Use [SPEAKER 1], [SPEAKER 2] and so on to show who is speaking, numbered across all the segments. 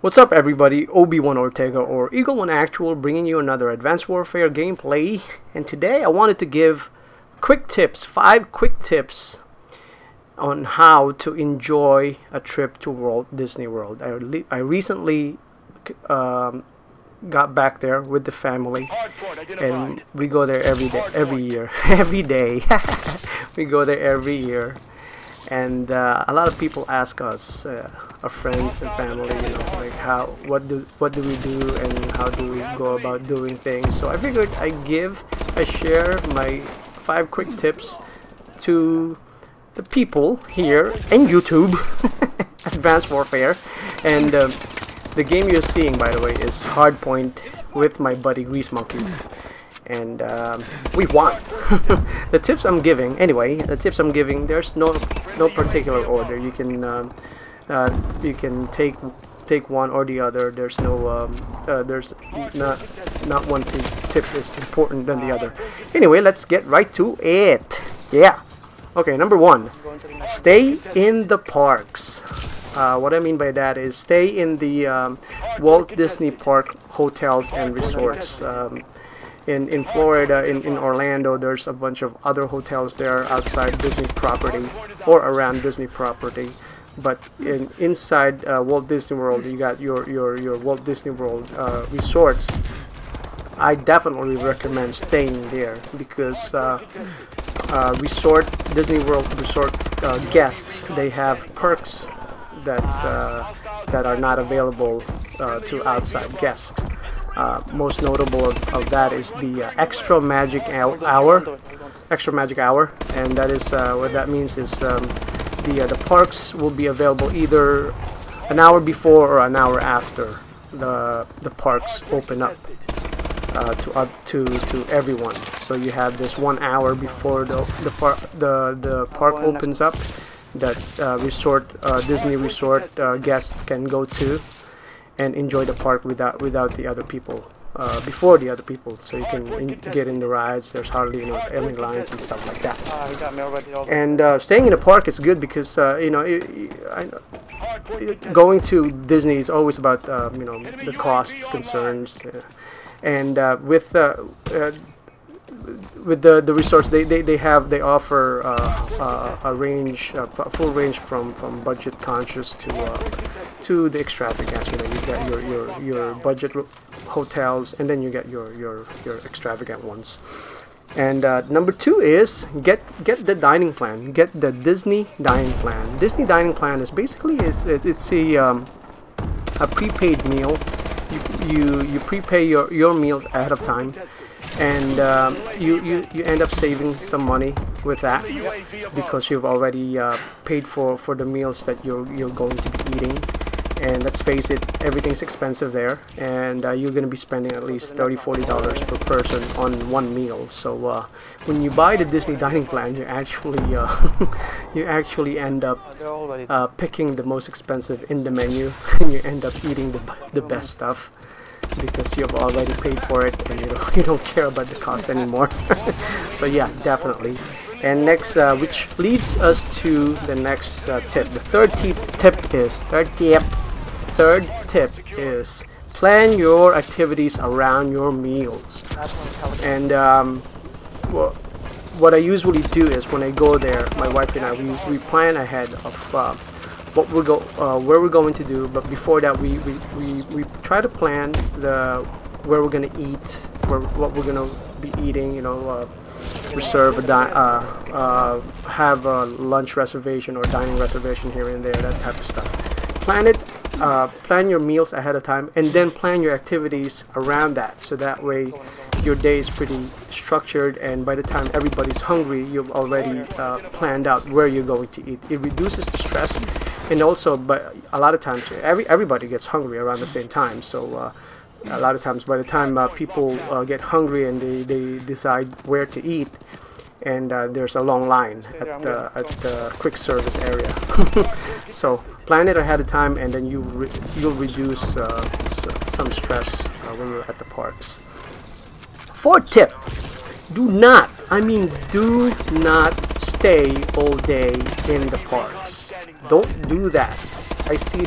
[SPEAKER 1] What's up everybody, vmortega or Eagle One Actual bringing you another Advanced Warfare gameplay, and today I wanted to give quick tips, 5 quick tips on how to enjoy a trip to Walt Disney World. I recently got back there with the family, and we go there every year. Every day. We go there every year, and a lot of people ask us, our friends and family, like what do we do and how do we go about doing things. So I figured I share my 5 quick tips to the people here and YouTube. Advanced Warfare. And the game you're seeing, by the way, is Hardpoint with my buddy Grease Monkey, and we won. The tips I'm giving, there's no particular order. You can take one or the other. There's no there's not one tip is important than the other. Anyway, let's get right to it. Yeah. Okay, number 1, stay in the parks. What I mean by that is stay in the Walt Disney Park hotels and resorts. In Florida, in Orlando, there's a bunch of other hotels there outside Disney property or around Disney property. But inside Walt Disney World, you got your Walt Disney World resorts. I definitely recommend staying there because Disney World resort guests, they have perks that are not available to outside guests. Most notable of that is the extra magic hour, and that is what that means is the parks will be available either an hour before or an hour after the parks open up to everyone. So you have this 1 hour before the park opens up that Disney resort guests can go to and enjoy the park without the other people, before the other people, so you can get in the rides. There's hardly any lines and stuff like that. And staying in the park is good because going to Disney is always about the cost concerns, and with the resorts, they offer a full range from budget conscious to the extravagant. You got your budget hotels, and then you get your extravagant ones. And number 2 is get the dining plan. Get the Disney dining plan. Disney dining plan is basically it's a prepaid meal. You prepay your meals ahead of time, and you end up saving some money with that because you've already paid for the meals that you're going to be eating. And let's face it, everything's expensive there, and you're going to be spending at least $30–40 per person on one meal. So when you buy the Disney dining plan, you actually end up picking the most expensive in the menu, and you end up eating the best stuff because you've already paid for it, and you don't care about the cost anymore. So yeah, definitely. And next, which leads us to the next tip. The third tip is plan your activities around your meals. And what I usually do is when I go there, my wife and I, we plan ahead of where we're going to do. But before that, we try to plan where we're going to eat, what we're going to be eating. Reserve have a lunch reservation or dining reservation here and there, that type of stuff. Plan your meals ahead of time, and then plan your activities around that, so that way your day is pretty structured, and by the time everybody's hungry, you've already planned out where you're going to eat. It reduces the stress, and also, but a lot of times everybody gets hungry around the same time. So a lot of times, by the time people get hungry and they decide where to eat, and there's a long line at the quick service area. So plan it ahead of time, and then you'll reduce some stress when you're at the parks. 4th tip: do not stay all day in the parks. Don't do that. I see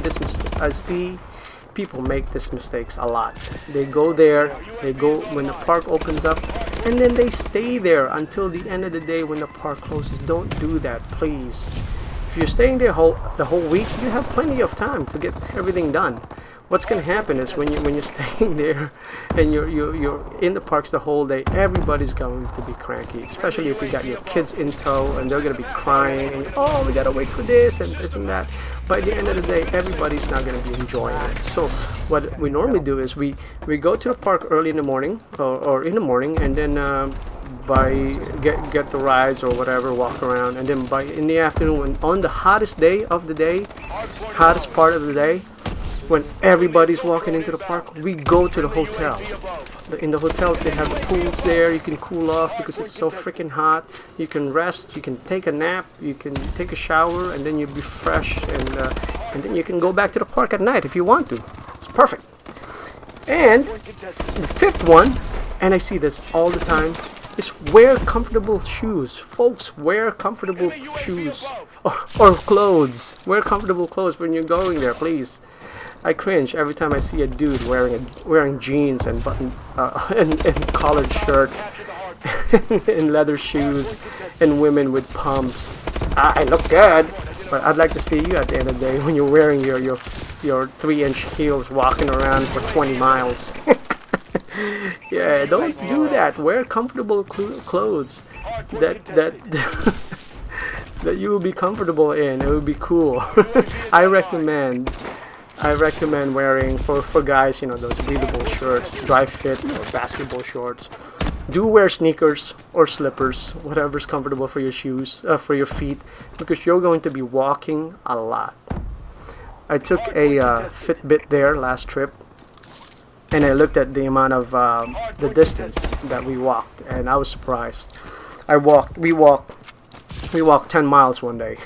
[SPEAKER 1] people make these mistakes a lot. They go there, they go when the park opens up, and then they stay there until the end of the day when the park closes. Don't do that, please. If you're staying there the whole week, you have plenty of time to get everything done. What's going to happen is when you're staying there and you're in the parks the whole day, everybody's going to be cranky, especially if you got your kids in tow and they're going to be crying and, oh, we got to wait for this and this and that. By the end of the day, everybody's not going to be enjoying it. So what we normally do is we go to the park early in the morning or in the morning, and then get the rides or whatever, walk around, and then in the afternoon, on the hottest day of the day, hottest part of the day, when everybody's walking into the park, we go to the hotel. In the hotels, they have the pools there. You can cool off because it's so freaking hot. You can rest, you can take a nap, you can take a shower, and then you'll be fresh, and then you can go back to the park at night if you want to. It's perfect. And the fifth one, and I see this all the time, is wear comfortable shoes. Folks, wear comfortable shoes or clothes. Wear comfortable clothes when you're going there, please. I cringe every time I see a dude wearing jeans and and collared shirt and leather shoes, and women with pumps. I look good, but I'd like to see you at the end of the day when you're wearing your 3-inch heels walking around for 20 miles. Yeah, don't do that. Wear comfortable clothes that that you will be comfortable in. It will be cool. I recommend wearing for guys, you know, those breathable shirts, dry fit or basketball shorts. Do wear sneakers or slippers, whatever's comfortable for your shoes, for your feet, because you're going to be walking a lot. I took a Fitbit there last trip, and I looked at the amount of the distance that we walked, and I was surprised. We walked 10 miles one day.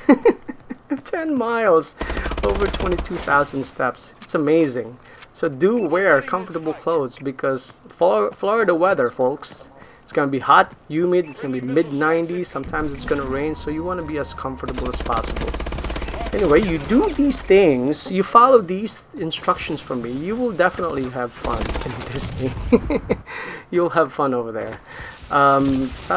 [SPEAKER 1] 10 miles, over 22,000 steps. It's amazing. So do wear comfortable clothes, because Florida weather, folks, it's going to be hot, humid, it's going to be mid-90s, sometimes it's going to rain, so you want to be as comfortable as possible. Anyway, you do these things, you follow these instructions from me, you will definitely have fun in Disney. You'll have fun over there.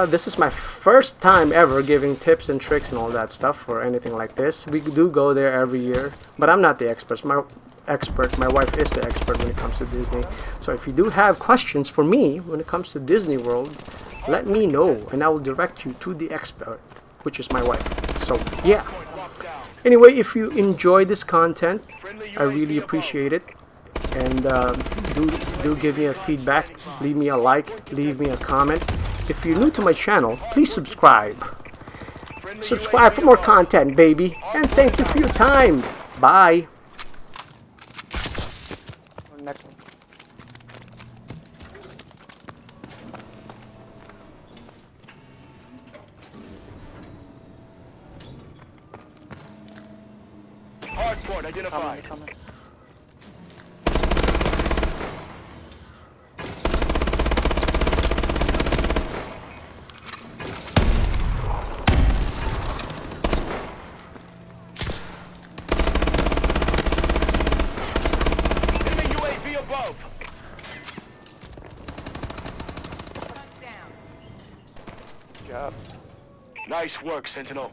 [SPEAKER 1] This is my first time ever giving tips and tricks and all that stuff or anything like this. We do go there every year, but I'm not the expert. My wife is the expert when it comes to Disney. So if you do have questions for me when it comes to Disney World, let me know and I will direct you to the expert, which is my wife. So yeah. Anyway, if you enjoy this content, I really appreciate it. And do give me a feedback, leave me a like, leave me a comment. If you're new to my channel, please subscribe. Subscribe for more content, baby. And thank you for your time. Bye.
[SPEAKER 2] Hardpoint identified. Nice work, Sentinel.